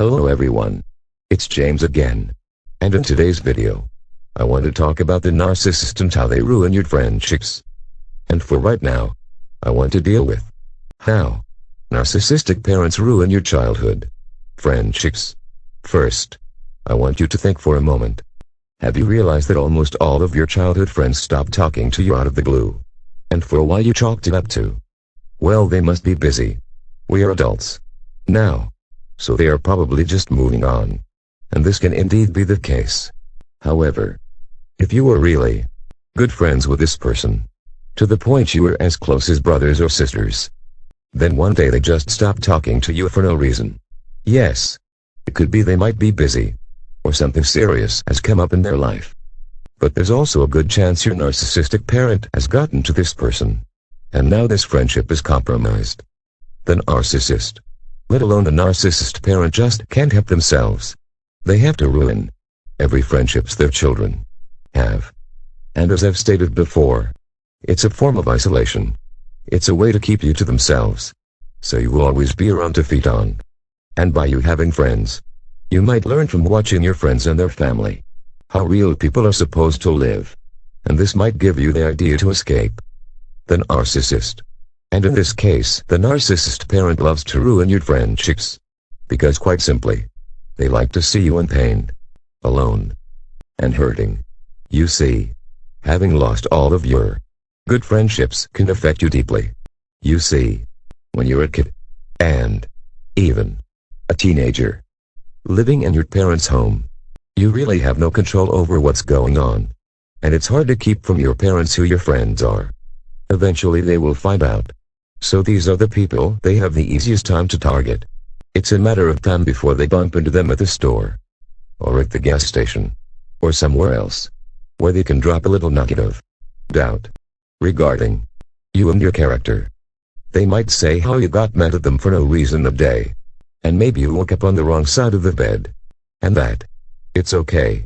Hello everyone. It's James again. And in today's video, I want to talk about the narcissist and how they ruin your friendships. And for right now, I want to deal with how narcissistic parents ruin your childhood friendships. First, I want you to think for a moment. Have you realized that almost all of your childhood friends stopped talking to you out of the blue? And for a while you chalked it up to, well, they must be busy. We are adults now, so they are probably just moving on. And this can indeed be the case. However, if you were really good friends with this person, to the point you were as close as brothers or sisters, then one day they just stopped talking to you for no reason. Yes, it could be they might be busy, or something serious has come up in their life. But there's also a good chance your narcissistic parent has gotten to this person, and now this friendship is compromised. The narcissist, let alone the narcissist parent, just can't help themselves. They have to ruin every friendships their children have. And as I've stated before, it's a form of isolation. It's a way to keep you to themselves, so you will always be around to feed on. And by you having friends, you might learn from watching your friends and their family how real people are supposed to live. And this might give you the idea to escape the narcissist. And in this case, the narcissist parent loves to ruin your friendships, because quite simply, they like to see you in pain, alone, and hurting. You see, having lost all of your good friendships can affect you deeply. You see, when you're a kid, and even a teenager, living in your parents' home, you really have no control over what's going on. And it's hard to keep from your parents who your friends are. Eventually they will find out. So these are the people they have the easiest time to target. It's a matter of time before they bump into them at the store, or at the gas station, or somewhere else, where they can drop a little nugget of doubt regarding you and your character. They might say how you got mad at them for no reason a day, and maybe you woke up on the wrong side of the bed, and that it's okay.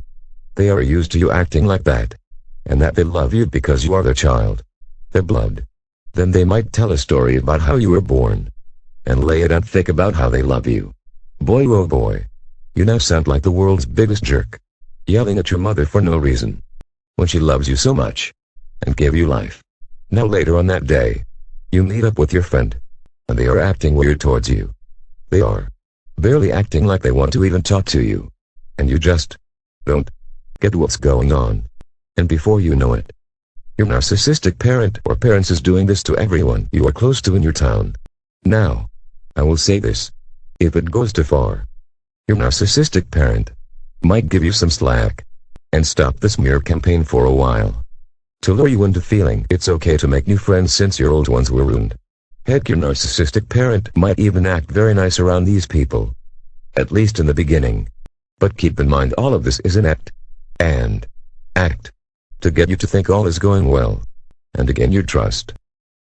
They are used to you acting like that, and that they love you because you are their child, their blood. Then they might tell a story about how you were born, and lay it out thick about how they love you. Boy, oh boy, you now sound like the world's biggest jerk, yelling at your mother for no reason, when she loves you so much, and gave you life. Now later on that day, you meet up with your friend, and they are acting weird towards you. They are barely acting like they want to even talk to you, and you just don't get what's going on. And before you know it, your narcissistic parent or parents is doing this to everyone you are close to in your town. Now, I will say this. If it goes too far, your narcissistic parent might give you some slack and stop the smear campaign for a while, to lure you into feeling it's okay to make new friends since your old ones were ruined. Heck, your narcissistic parent might even act very nice around these people, at least in the beginning. But keep in mind, all of this is an act to get you to think all is going well, and to gain your trust.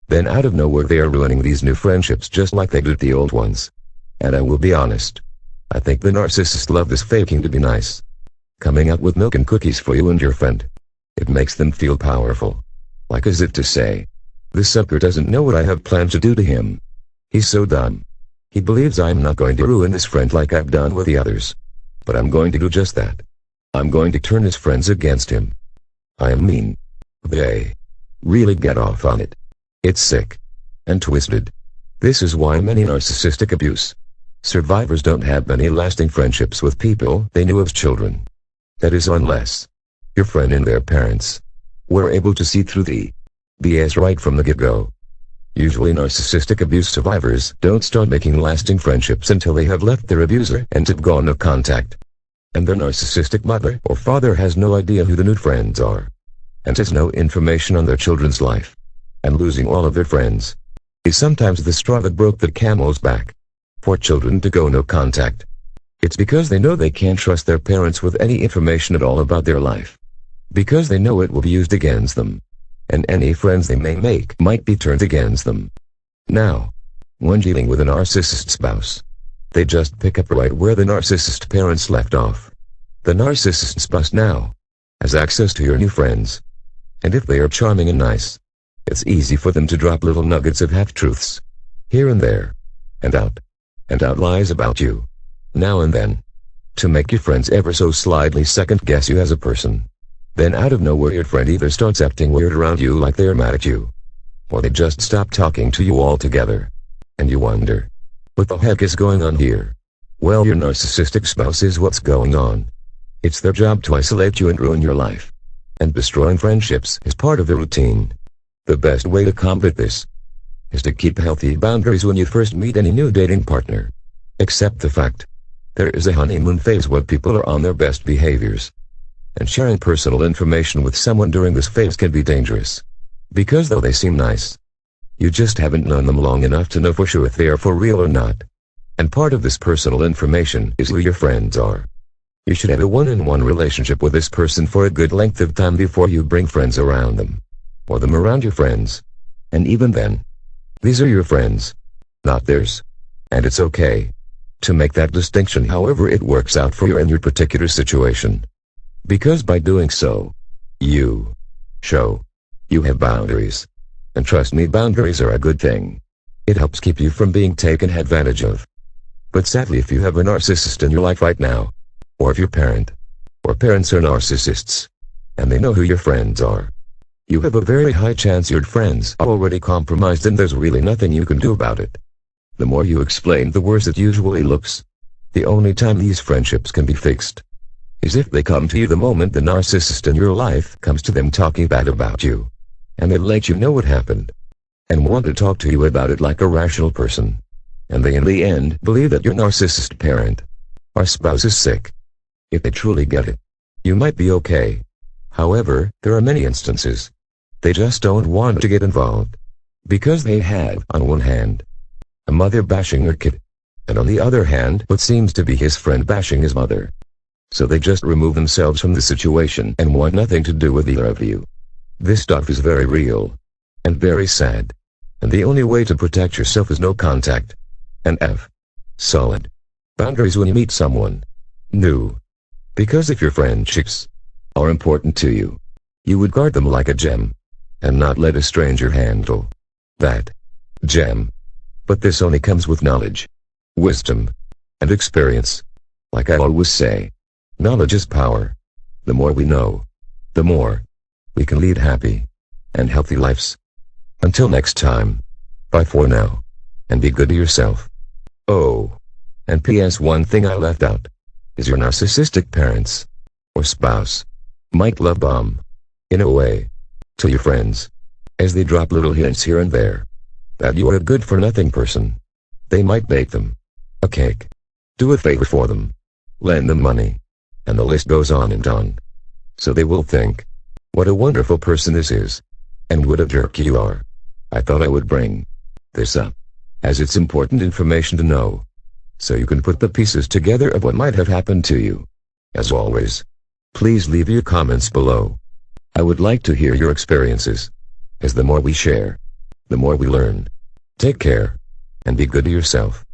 Then out of nowhere they are ruining these new friendships just like they did the old ones. And I will be honest, I think the narcissists love this faking to be nice, coming out with milk and cookies for you and your friend. It makes them feel powerful, like as if to say, this sucker doesn't know what I have planned to do to him. He's so dumb. He believes I'm not going to ruin his friend like I've done with the others. But I'm going to do just that. I'm going to turn his friends against him. I am mean. They really get off on it. It's sick and twisted. This is why many narcissistic abuse survivors don't have many lasting friendships with people they knew as children. That is, unless your friend and their parents were able to see through the BS right from the get-go. Usually narcissistic abuse survivors don't start making lasting friendships until they have left their abuser and have gone no contact. And their narcissistic mother or father has no idea who the new friends are, and has no information on their children's life. And losing all of their friends is sometimes the straw that broke the camel's back. For children to go no contact, it's because they know they can't trust their parents with any information at all about their life, because they know it will be used against them, and any friends they may make might be turned against them. Now, when dealing with a narcissist spouse, they just pick up right where the narcissist parents left off. The narcissist spouse now has access to your new friends, and if they are charming and nice, it's easy for them to drop little nuggets of half-truths here and there, and out lies about you. now and then, to make your friends ever so slightly second guess you as a person. Then out of nowhere your friend either starts acting weird around you like they're mad at you, or they just stop talking to you altogether. And you wonder, what the heck is going on here? Well, your narcissistic spouse is what's going on. It's their job to isolate you and ruin your life. And destroying friendships is part of the routine. The best way to combat this is to keep healthy boundaries when you first meet any new dating partner. Accept the fact there is a honeymoon phase where people are on their best behaviors. And sharing personal information with someone during this phase can be dangerous. Because though they seem nice, you just haven't known them long enough to know for sure if they are for real or not. And part of this personal information is who your friends are. You should have a one-on-one relationship with this person for a good length of time before you bring friends around them, or them around your friends. And even then, these are your friends, not theirs. And it's okay to make that distinction however it works out for you in your particular situation. Because by doing so, you show you have boundaries. And trust me, boundaries are a good thing. It helps keep you from being taken advantage of. But sadly, if you have a narcissist in your life right now, or if your parent or parents are narcissists, and they know who your friends are, you have a very high chance your friends are already compromised and there's really nothing you can do about it. The more you explain, the worse it usually looks. The only time these friendships can be fixed is if they come to you the moment the narcissist in your life comes to them talking bad about you, and they let you know what happened, and want to talk to you about it like a rational person. And they in the end believe that your narcissist parent or spouse is sick. If they truly get it, you might be okay. However, there are many instances they just don't want to get involved, because they have, on one hand, a mother bashing her kid, and on the other hand, what seems to be his friend bashing his mother. So they just remove themselves from the situation and want nothing to do with either of you. This stuff is very real and very sad, and the only way to protect yourself is no contact and solid boundaries when you meet someone new. Because if your friendships are important to you, you would guard them like a gem, and not let a stranger handle that gem. But this only comes with knowledge, wisdom, and experience. Like I always say, knowledge is power. The more we know, the more we can lead happy and healthy lives. Until next time, bye for now, and be good to yourself. Oh, and P.S. one thing I left out is your narcissistic parents or spouse might love bomb, in a way, to your friends, as they drop little hints here and there that you are a good-for-nothing person. They might bake them a cake, do a favor for them, lend them money, and the list goes on and on. So they will think, what a wonderful person this is, and what a jerk you are. I thought I would bring this up, as it's important information to know, so you can put the pieces together of what might have happened to you. As always, please leave your comments below. I would like to hear your experiences, as the more we share, the more we learn. Take care, and be good to yourself.